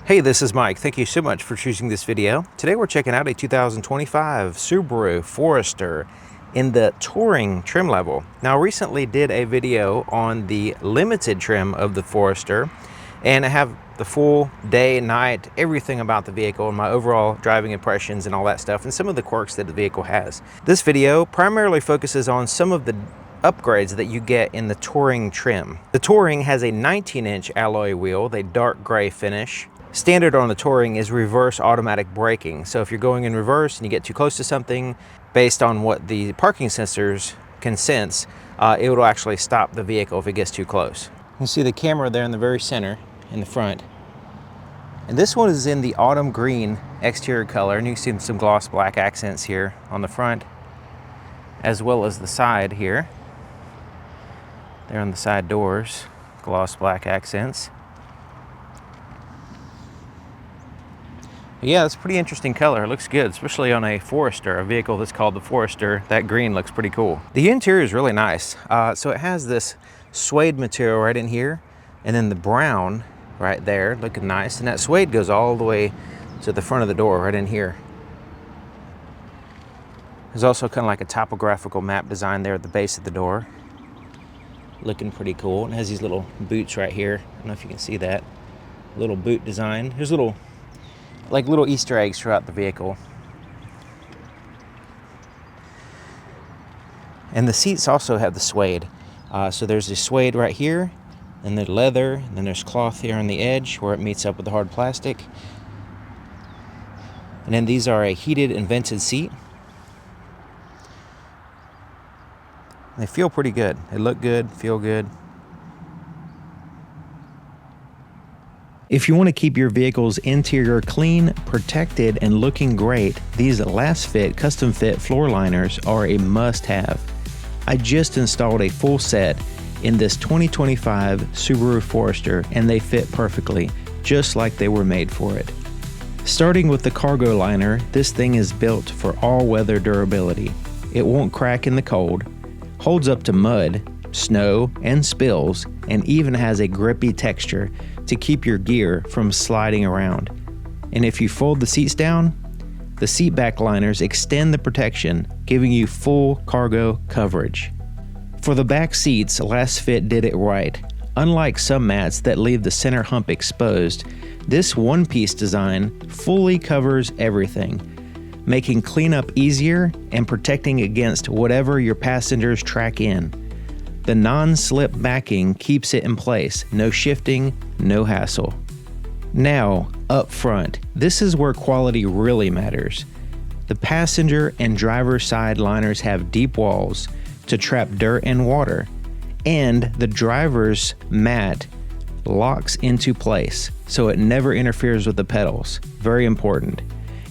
Hey, this is Mike. Thank you so much for choosing this video. Today we're checking out a 2025 Subaru Forester in the touring trim level. Now, I recently did a video on the limited trim of the Forester, and I have the full day, night, everything about the vehicle and my overall driving impressions and all that stuff, and some of the quirks that the vehicle has. This video primarily focuses on some of the upgrades that you get in the touring trim. The touring has a 19-inch alloy wheel, a dark gray finish. Standard on the touring is reverse automatic braking. So if you're going in reverse and you get too close to something, based on what the parking sensors can sense, it will actually stop the vehicle if it gets too close. You can see the camera there in the very center, in the front. And this one is in the autumn green exterior color, and you can see some gloss black accents here on the front, as well as the side here. There on the side doors, gloss black accents. Yeah, it's a pretty interesting color. It looks good, especially on a Forester, a vehicle that's called the Forester. That green looks pretty cool. The interior is really nice. So it has this suede material right in here, and then the brown right there, looking nice. And that suede goes all the way to the front of the door right in here. There's also kind of like a topographical map design there at the base of the door. Looking pretty cool. It has these little boots right here. I don't know if you can see that. Little boot design. There's little Easter eggs throughout the vehicle. And the seats also have the suede. So there's the suede right here, and the leather, and then there's cloth here on the edge where it meets up with the hard plastic. And then these are a heated and vented seat. They feel pretty good. They look good, feel good. If you want to keep your vehicle's interior clean, protected, and looking great, these last fit custom fit floor liners are a must-have. I just installed a full set in this 2025 Subaru Forester, and they fit perfectly, just like they were made for it. Starting with the cargo liner, this thing is built for all-weather durability. It won't crack in the cold, holds up to mud, snow, and spills, and even has a grippy texture to keep your gear from sliding around. And if you fold the seats down, the seat back liners extend the protection, giving you full cargo coverage. For the back seats, Last Fit did it right. Unlike some mats that leave the center hump exposed, this one-piece design fully covers everything, making cleanup easier and protecting against whatever your passengers track in. The non-slip backing keeps it in place, no shifting, no hassle. Now, up front, this is where quality really matters. The passenger and driver side liners have deep walls to trap dirt and water, and the driver's mat locks into place so it never interferes with the pedals. Very important.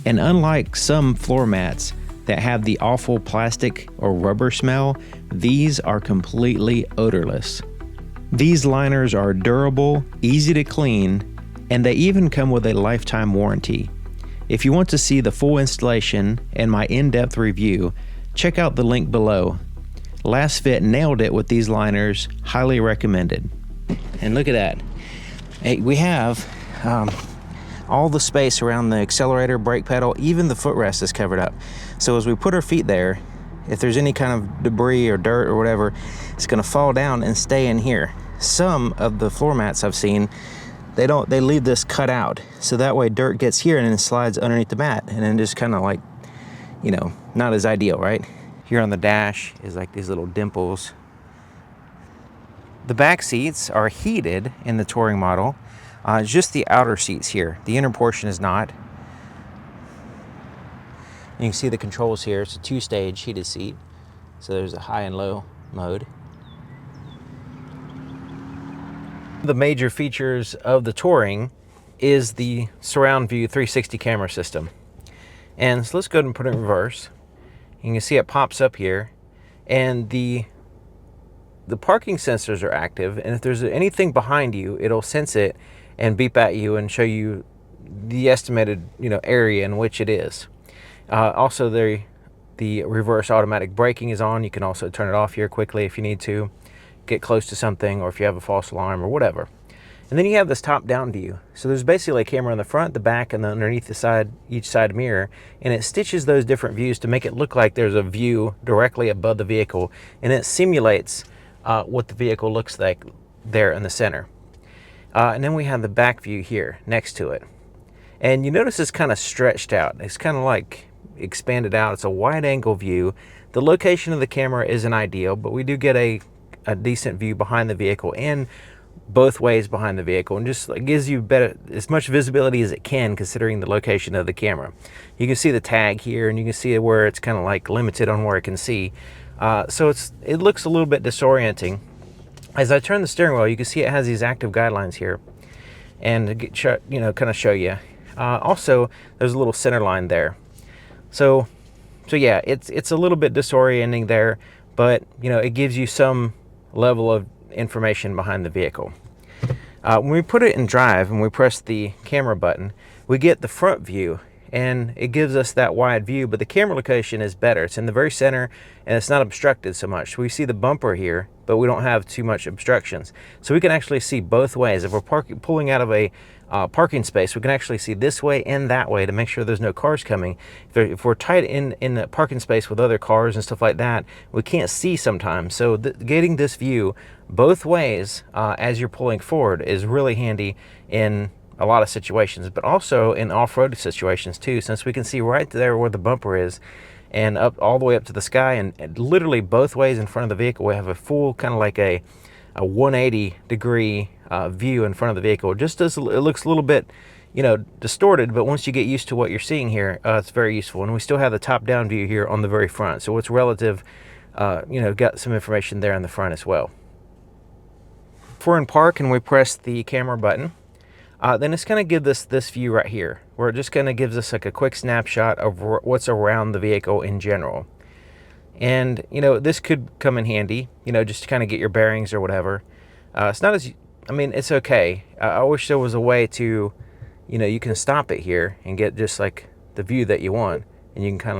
And unlike some floor mats that have the awful plastic or rubber smell, these are completely odorless. These liners are durable, easy to clean, and they even come with a lifetime warranty. If you want to see the full installation and my in-depth review, check out the link below. Last Fit nailed it with these liners, highly recommended. And look at that. Hey, we have all the space around the accelerator, brake pedal, even the footrest is covered up. So as we put our feet there, if there's any kind of debris or dirt or whatever, it's gonna fall down and stay in here. Some of the floor mats I've seen, they leave this cut out. So that way dirt gets here and then slides underneath the mat, and then just kind of like, not as ideal, right? Here on the dash is like these little dimples. The back seats are heated in the touring model. Just the outer seats here. The inner portion is not. You can see the controls here. It's a two-stage heated seat. So there's a high and low mode. The major features of the touring is the surround view 360 camera system. And so let's go ahead and put it in reverse. You can see it pops up here, and the parking sensors are active, and if there's anything behind you, it'll sense it and beep at you and show you the estimated area in which it is. Also, the reverse automatic braking is on. You can also turn it off here quickly if you need to get close to something, or if you have a false alarm or whatever. And then you have this top-down view. So there's basically a camera on the front, the back, and underneath the side, each side mirror, and it stitches those different views to make it look like there's a view directly above the vehicle, and it simulates what the vehicle looks like there in the center. And then we have the back view here next to it. And you notice it's kind of stretched out. It's kind of like expanded out. It's a wide angle view. The location of the camera isn't ideal, but we do get a decent view behind the vehicle and both ways behind the vehicle, and just gives you as much visibility as it can considering the location of the camera. You can see the tag here, and you can see where it's kind of like limited on where it can see. So it looks a little bit disorienting. As I turn the steering wheel, you can see it has these active guidelines here, and to get, kind of show you. Also, there's a little center line there. So yeah, it's a little bit disorienting there, but it gives you some level of information behind the vehicle. When we put it in drive and we press the camera button, we get the front view, and it gives us that wide view, but the camera location is better. It's in the very center, and it's not obstructed so much. We see the bumper here, but we don't have too much obstructions. So we can actually see both ways. If we're pulling out of a parking space, we can actually see this way and that way to make sure there's no cars coming. If we're tied in the parking space with other cars and stuff like that, we can't see sometimes. So getting this view both ways as you're pulling forward is really handy in a lot of situations, but also in off-road situations too, since we can see right there where the bumper is and up all the way up to the sky, and literally both ways in front of the vehicle we have a full kind of like a 180 degree view in front of the vehicle. Just as it looks a little bit distorted, but once you get used to what you're seeing here, it's very useful. And we still have the top-down view here on the very front, so it's relative, got some information there in the front as well. If we're in park and we press the camera button, then it's going to give us this view right here, where it just kind of gives us like a quick snapshot of what's around the vehicle in general. And this could come in handy, just to kind of get your bearings or whatever. It's not as, it's okay. I wish there was a way to, you can stop it here and get just like the view that you want, and you can kind of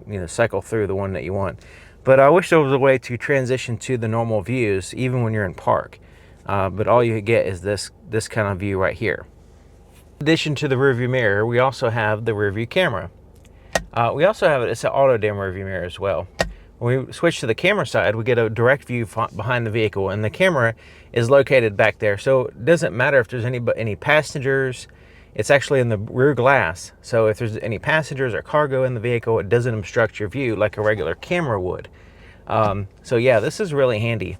like, cycle through the one that you want. But I wish there was a way to transition to the normal views even when you're in park. But all you get is this kind of view right here. In addition to the rear view mirror, we also have the rear view camera. We also have it's an auto dim rear view mirror as well. When we switch to the camera side, we get a direct view behind the vehicle, and the camera is located back there. So it doesn't matter if there's any passengers. It's actually in the rear glass. So if there's any passengers or cargo in the vehicle, it doesn't obstruct your view like a regular camera would. So yeah, this is really handy.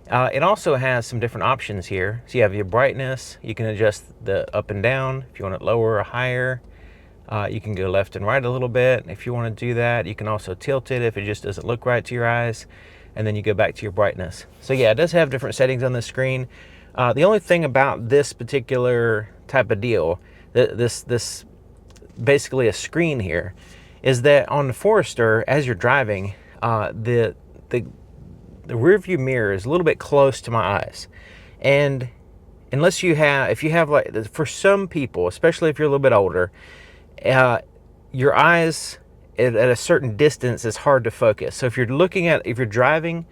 It also has some different options here. So you have your brightness. You can adjust the up and down if you want it lower or higher. You can go left and right a little bit if you want to do that. You can also tilt it if it just doesn't look right to your eyes, and then you go back to your brightness. So yeah, it does have different settings on the screen. The only thing about this particular type of deal, this basically a screen here, is that on the Forester, as you're driving, the rear view mirror is a little bit close to my eyes, and if you have like, for some people, especially if you're a little bit older, your eyes at a certain distance is hard to focus. So if you're driving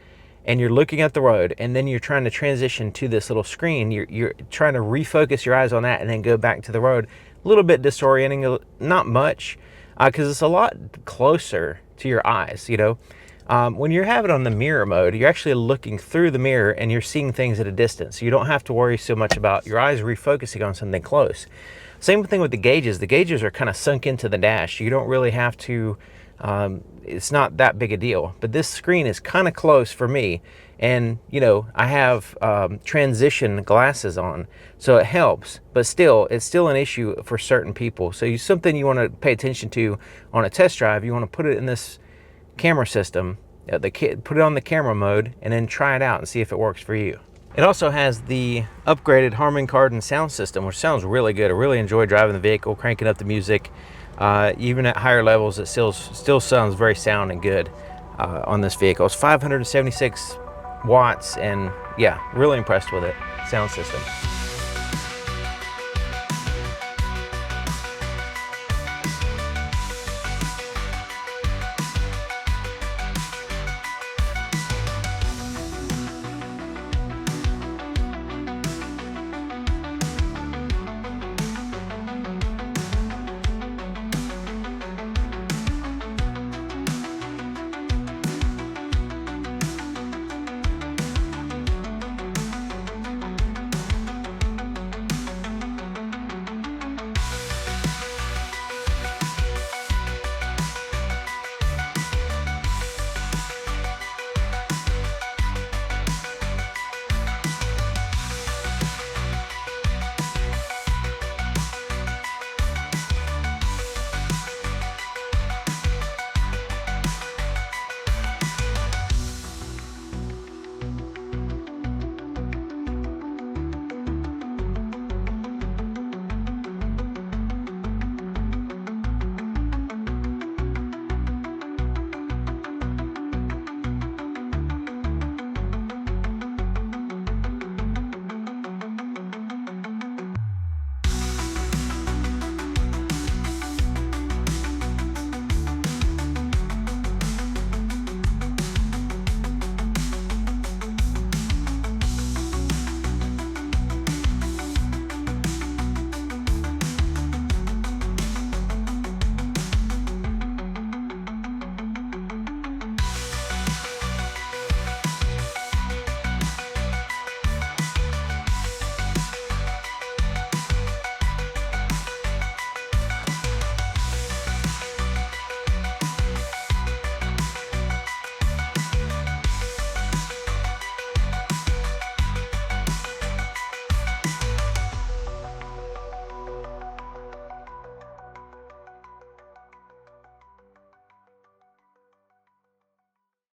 and you're looking at the road, and then you're trying to transition to this little screen, you're trying to refocus your eyes on that and then go back to the road. A little bit disorienting, not much, because it's a lot closer to your eyes. When you have it on the mirror mode, you're actually looking through the mirror and you're seeing things at a distance. So you don't have to worry so much about your eyes refocusing on something close. Same thing with the gauges. The gauges are kind of sunk into the dash. You don't really have to, it's not that big a deal. But this screen is kind of close for me. And, I have transition glasses on, so it helps. But still, it's still an issue for certain people. So something you want to pay attention to on a test drive. You want to put it in this camera system, put it on the camera mode, and then try it out and see if it works for you. It also has the upgraded Harman Kardon sound system, which sounds really good. I really enjoy driving the vehicle, cranking up the music. Even at higher levels, it still sounds very sound and good on this vehicle. It's 576 watts, and yeah, really impressed with it. Sound system.